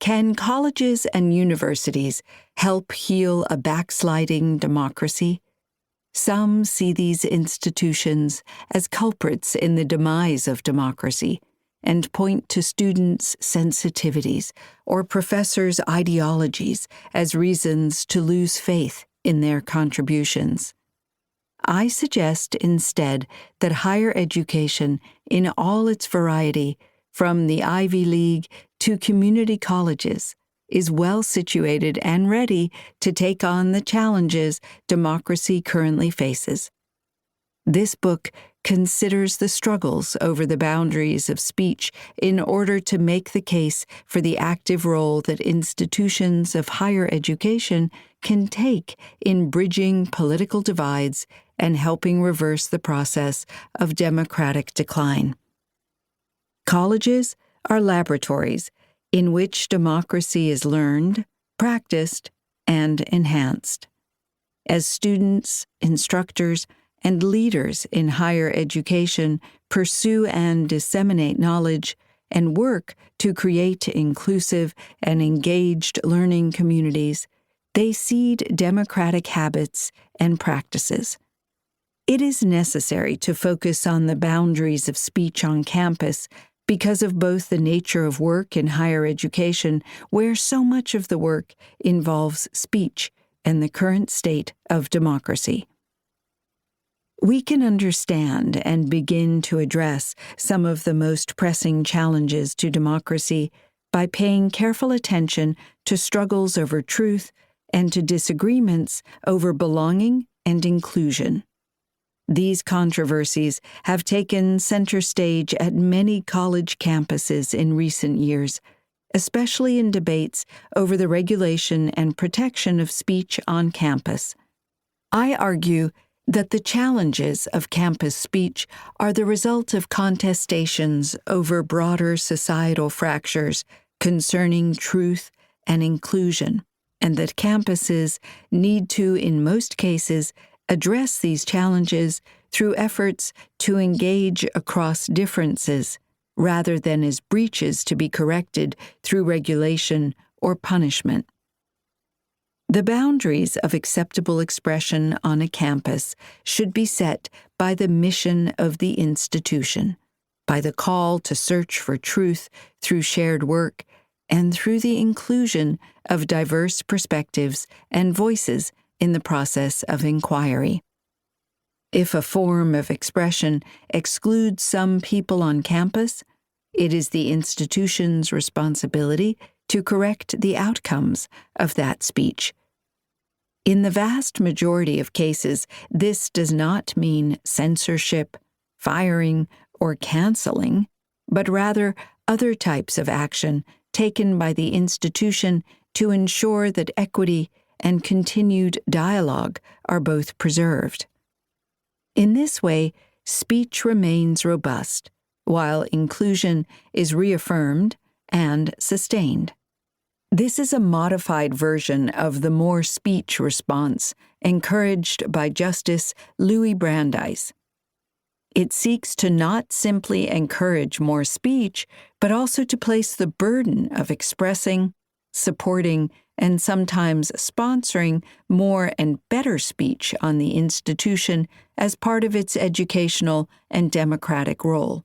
Can colleges and universities help heal a backsliding democracy? Some see these institutions as culprits in the demise of democracy and point to students' sensitivities or professors' ideologies as reasons to lose faith in their contributions. I suggest instead that higher education in all its variety, from the Ivy League to community colleges, is well situated and ready to take on the challenges democracy currently faces. This book considers the struggles over the boundaries of speech in order to make the case for the active role that institutions of higher education can take in bridging political divides and helping reverse the process of democratic decline. Colleges are laboratories in which democracy is learned, practiced, and enhanced. As students, instructors, and leaders in higher education pursue and disseminate knowledge and work to create inclusive and engaged learning communities, they seed democratic habits and practices. It is necessary to focus on the boundaries of speech on campus because of both the nature of work in higher education, where so much of the work involves speech, and the current state of democracy. We can understand and begin to address some of the most pressing challenges to democracy by paying careful attention to struggles over truth and to disagreements over belonging and inclusion. These controversies have taken center stage at many college campuses in recent years, especially in debates over the regulation and protection of speech on campus. I argue that the challenges of campus speech are the result of contestations over broader societal fractures concerning truth and inclusion, and that campuses need to, in most cases, address these challenges through efforts to engage across differences, rather than as breaches to be corrected through regulation or punishment. The boundaries of acceptable expression on a campus should be set by the mission of the institution, by the call to search for truth through shared work, and through the inclusion of diverse perspectives and voices in the process of inquiry. If a form of expression excludes some people on campus, it is the institution's responsibility to correct the outcomes of that speech. In the vast majority of cases, this does not mean censorship, firing, or canceling, but rather other types of action taken by the institution to ensure that equity and continued dialogue are both preserved. In this way, speech remains robust, while inclusion is reaffirmed and sustained. This is a modified version of the more speech response encouraged by Justice Louis Brandeis. It seeks to not simply encourage more speech, but also to place the burden of expressing, supporting, and sometimes sponsoring more and better speech on the institution as part of its educational and democratic role.